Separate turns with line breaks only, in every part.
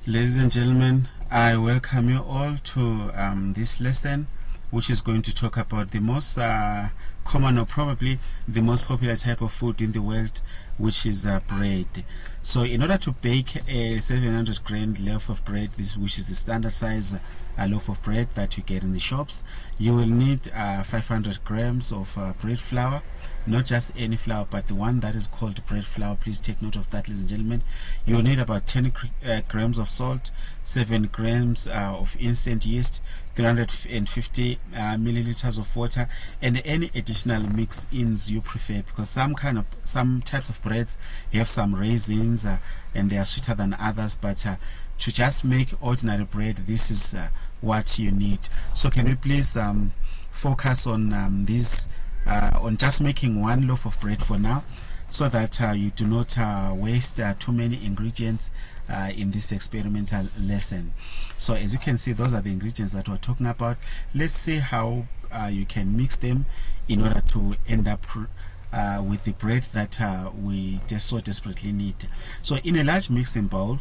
Ladies and gentlemen, I welcome you all to this lesson, which is going to talk about the most common, or probably the most popular type of food in the world, which is bread. So in order to bake a 700 gram loaf of bread, which is the standard size loaf of bread that you get in the shops, you will need 500 grams of bread flour. Not just any flour, but the one that is called bread flour. Please take note of that, ladies and gentlemen. You will need about 10 grams of salt, 7 grams of instant yeast, 350 milliliters of water, and any additional mix-ins you prefer, because some types of breads have some raisins and they are sweeter than others, but to just make ordinary bread, this is what you need. So can we please focus on this on just making one loaf of bread for now, so that you do not waste too many ingredients in this experimental lesson. So as you can see, those are the ingredients that we're talking about. Let's see how you can mix them in order to end up with the bread that we just so desperately need. So in a large mixing bowl,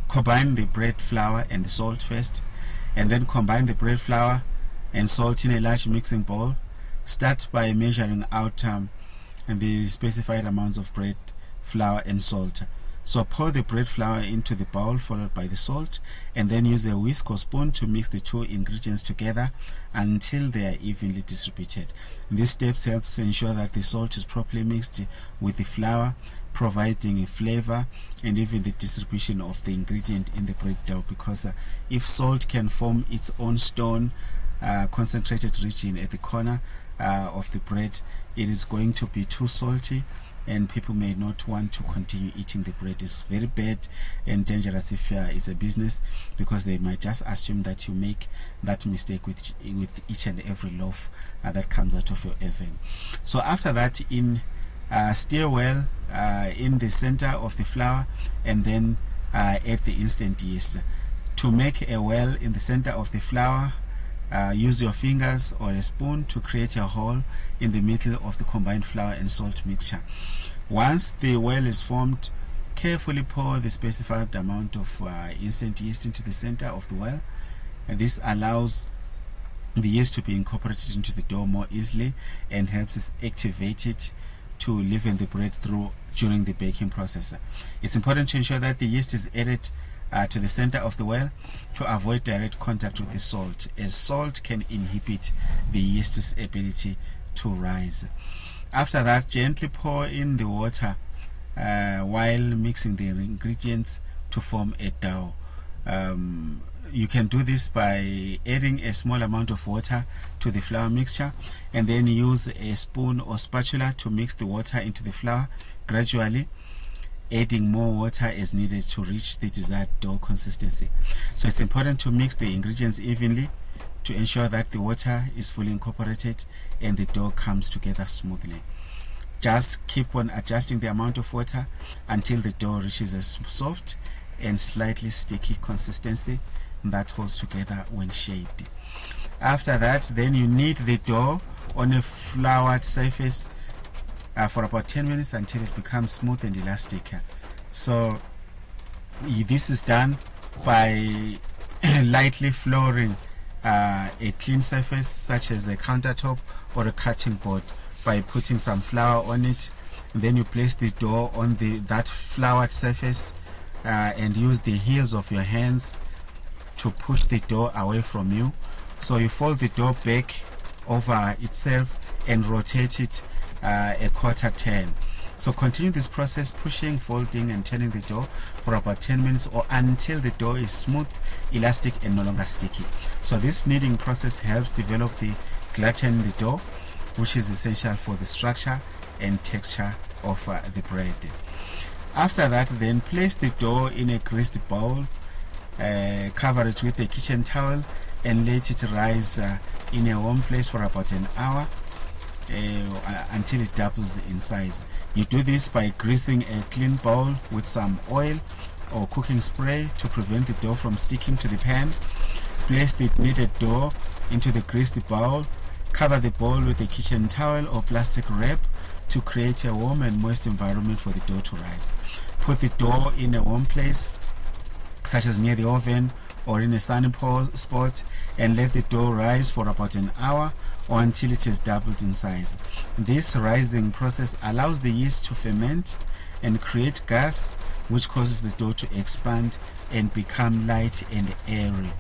combine the bread flour and the salt first, and then combine the bread flour and salt in a large mixing bowl. Start by measuring out the specified amounts of bread flour and salt. So pour the bread flour into the bowl, followed by the salt, and then use a whisk or spoon to mix the two ingredients together until they are evenly distributed. These steps helps ensure that the salt is properly mixed with the flour, providing a flavor and even the distribution of the ingredient in the bread dough, because if salt can form its own stone concentrated region at the corner of the bread, it is going to be too salty and people may not want to continue eating the bread. It's very bad and dangerous if it's a business, because they might just assume that you make that mistake with each and every loaf that comes out of your oven. So after that, stir well in the center of the flour, and then add the instant yeast. To make a well in the center of the flour, use your fingers or a spoon to create a hole in the middle of the combined flour and salt mixture. Once the well is formed, carefully pour the specified amount of instant yeast into the center of the well, and this allows the yeast to be incorporated into the dough more easily and helps us activate it to leaven the bread through during the baking process. It's important to ensure that the yeast is added to the center of the well to avoid direct contact with the salt, as salt can inhibit the yeast's ability to rise. After that, gently pour in the water while mixing the ingredients to form a dough. You can do this by adding a small amount of water to the flour mixture, and then use a spoon or spatula to mix the water into the flour gradually, adding more water as needed to reach the desired dough consistency. So it's important to mix the ingredients evenly to ensure that the water is fully incorporated and the dough comes together smoothly. Just keep on adjusting the amount of water until the dough reaches a soft and slightly sticky consistency that holds together when shaped. After that, then you knead the dough on a floured surface for about 10 minutes until it becomes smooth and elastic. So this is done by lightly flouring a clean surface such as a countertop or a cutting board by putting some flour on it, and then you place the dough on that floured surface and use the heels of your hands to push the dough away from you. So you fold the dough back over itself and rotate it a quarter turn. So continue this process, pushing, folding and turning the dough for about 10 minutes or until the dough is smooth, elastic and no longer sticky. So this kneading process helps develop the gluten in the dough, which is essential for the structure and texture of the bread. After that, then place the dough in a greased bowl, cover it with a kitchen towel and let it rise in a warm place for about an hour until it doubles in size. You do this by greasing a clean bowl with some oil or cooking spray to prevent the dough from sticking to the pan. Place the kneaded dough into the greased bowl. Cover the bowl with a kitchen towel or plastic wrap to create a warm and moist environment for the dough to rise. Put the dough in a warm place such as near the oven or in a sunny spot, and let the dough rise for about an hour or until it has doubled in size. This rising process allows the yeast to ferment and create gas, which causes the dough to expand and become light and airy.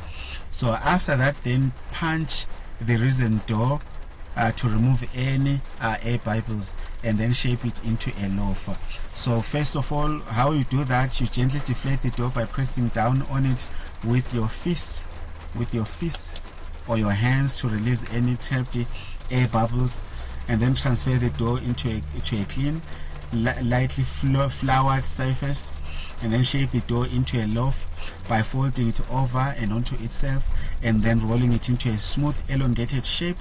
So after that, then punch the risen dough to remove any air bubbles and then shape it into a loaf. So first of all, how you do that, you gently deflate the dough by pressing down on it with your fists or your hands to release any trapped air bubbles, and then transfer the dough into a clean, lightly floured surface, and then shape the dough into a loaf by folding it over and onto itself and then rolling it into a smooth elongated shape.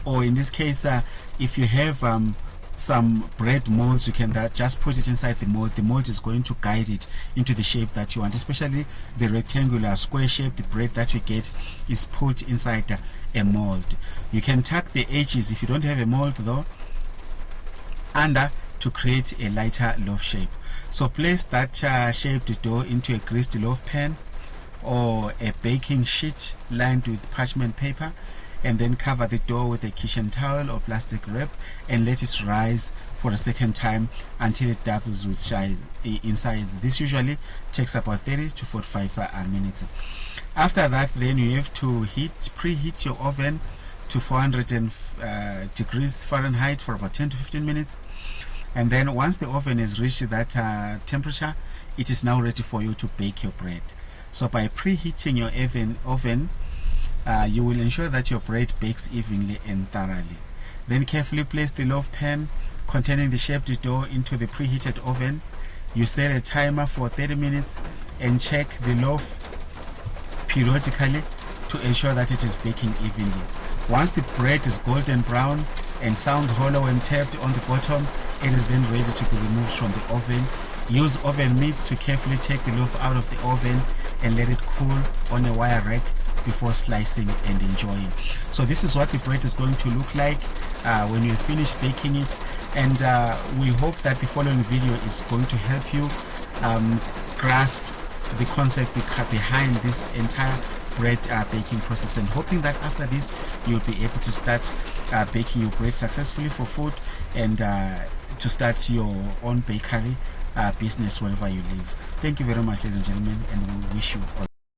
Or in this case, if you have some bread molds, you can just put it inside the mold. The mold is going to guide it into the shape that you want, especially the rectangular square shape. The bread that you get is put inside a mold. You can tuck the edges, if you don't have a mold though, under to create a lighter loaf shape. So place that shaped dough into a greased loaf pan or a baking sheet lined with parchment paper, and then cover the dough with a kitchen towel or plastic wrap and let it rise for a second time until it doubles with in size. This usually takes about 30 to 45 minutes. After that, then you have to preheat your oven to 400 degrees Fahrenheit for about 10 to 15 minutes. And then once the oven has reached that temperature, it is now ready for you to bake your bread. So by preheating your oven, you will ensure that your bread bakes evenly and thoroughly. Then carefully place the loaf pan containing the shaped dough into the preheated oven. You set a timer for 30 minutes and check the loaf periodically to ensure that it is baking evenly. Once the bread is golden brown and sounds hollow and tapped on the bottom, it is then ready to be removed from the oven. Use oven mitts to carefully take the loaf out of the oven and let it cool on a wire rack before slicing and enjoying. So this is what the bread is going to look like when you finish baking it, and we hope that the following video is going to help you grasp the concept behind this entire bread baking process, and hoping that after this you'll be able to start baking your bread successfully for food and to start your own bakery business wherever you live. Thank you very much, ladies and gentlemen, and we wish you all